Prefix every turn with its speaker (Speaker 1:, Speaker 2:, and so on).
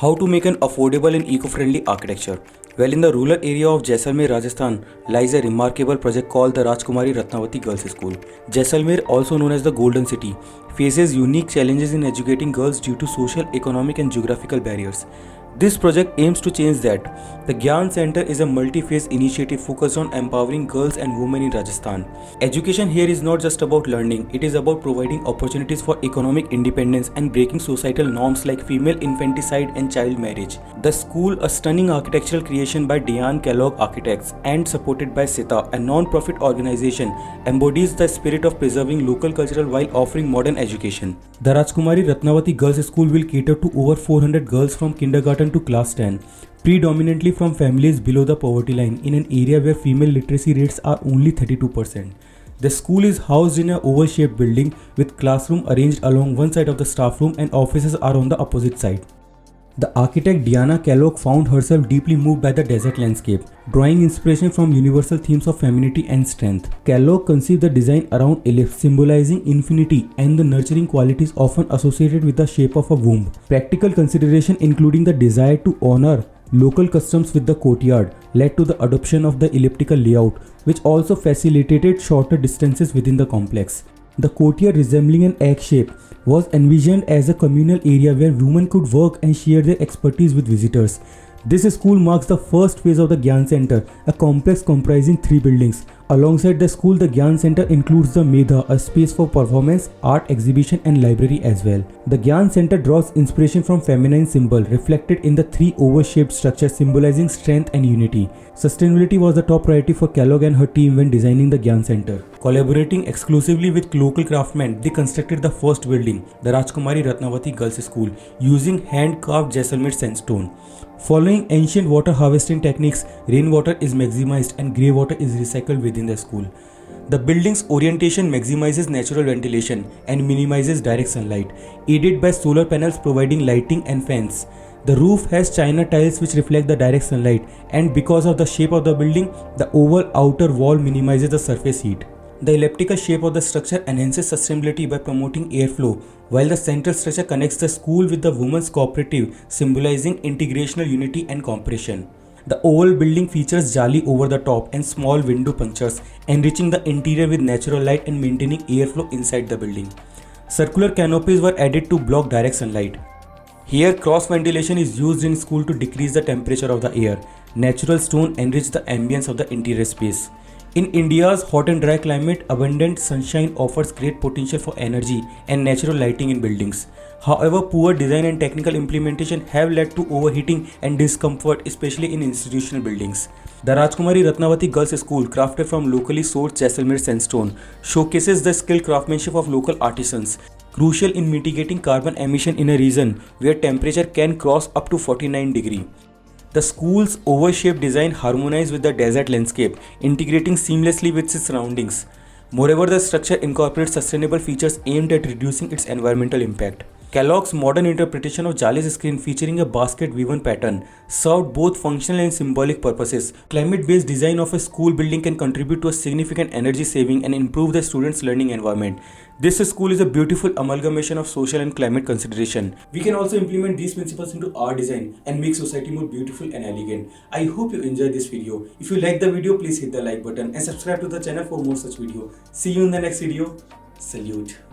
Speaker 1: How to make an affordable and eco-friendly architecture? Well, in the rural area of Jaisalmer, Rajasthan, lies a remarkable project called the Rajkumari Ratnavati Girls School. Jaisalmer, also known as the Golden City, faces unique challenges in educating girls due to social, economic, and geographical barriers. This project aims to change that. The Gyan Center is a multi-phase initiative focused on empowering girls and women in Rajasthan. Education here is not just about learning, it is about providing opportunities for economic independence and breaking societal norms like female infanticide and child marriage. The school, a stunning architectural creation by Diane Kellogg Architects and supported by SITA, a non-profit organization, embodies the spirit of preserving local culture while offering modern education. The Rajkumari Ratnavati Girls School will cater to over 400 girls from kindergarten to class 10, predominantly from families below the poverty line in an area where female literacy rates are only 32%. The school is housed in an oval-shaped building with classroom arranged along one side of the staff room and offices are on the opposite side. The architect Diana Kellogg found herself deeply moved by the desert landscape, drawing inspiration from universal themes of femininity and strength. Kellogg conceived the design around ellipse, symbolizing infinity and the nurturing qualities often associated with the shape of a womb. Practical consideration, including the desire to honor local customs with the courtyard, led to the adoption of the elliptical layout, which also facilitated shorter distances within the complex. The courtyard, resembling an egg shape, was envisioned as a communal area where women could work and share their expertise with visitors. This school marks the first phase of the Gyan Center, a complex comprising 3 buildings. Alongside the school, the Gyan Center includes the Medha, a space for performance, art exhibition and library as well. The Gyan Center draws inspiration from feminine symbol reflected in the 3 oval-shaped structures symbolizing strength and unity. Sustainability was the top priority for Kellogg and her team when designing the Gyan Center. Collaborating exclusively with local craftsmen, they constructed the first building, the Rajkumari Ratnavati Girls School, using hand-carved Jaisalmer sandstone. Following ancient water harvesting techniques, rainwater is maximized and grey water is recycled within the school. The building's orientation maximizes natural ventilation and minimizes direct sunlight, aided by solar panels providing lighting and fans. The roof has china tiles which reflect the direct sunlight, and because of the shape of the building, the oval outer wall minimizes the surface heat. The elliptical shape of the structure enhances sustainability by promoting airflow, while the central structure connects the school with the women's cooperative, symbolizing integrational unity and cooperation. The oval building features jali over the top and small window punctures, enriching the interior with natural light and maintaining airflow inside the building. Circular canopies were added to block direct sunlight. Here, cross ventilation is used in school to decrease the temperature of the air. Natural stone enrich the ambience of the interior space. In India's hot and dry climate, abundant sunshine offers great potential for energy and natural lighting in buildings. However, poor design and technical implementation have led to overheating and discomfort, especially in institutional buildings. The Rajkumari Ratnavati Girls School, crafted from locally sourced Jaisalmer sandstone, showcases the skilled craftsmanship of local artisans, crucial in mitigating carbon emission in a region where temperature can cross up to 49 degrees. The school's oval-shaped design harmonizes with the desert landscape, integrating seamlessly with its surroundings. Moreover, the structure incorporates sustainable features aimed at reducing its environmental impact. Kellogg's modern interpretation of Jali's screen, featuring a basket woven pattern, served both functional and symbolic purposes. Climate-based design of a school building can contribute to a significant energy saving and improve the students' learning environment. This school is a beautiful amalgamation of social and climate consideration. We can also implement these principles into our design and make society more beautiful and elegant. I hope you enjoyed this video. If you like the video, please hit the like button and subscribe to the channel for more such videos. See you in the next video. Salute.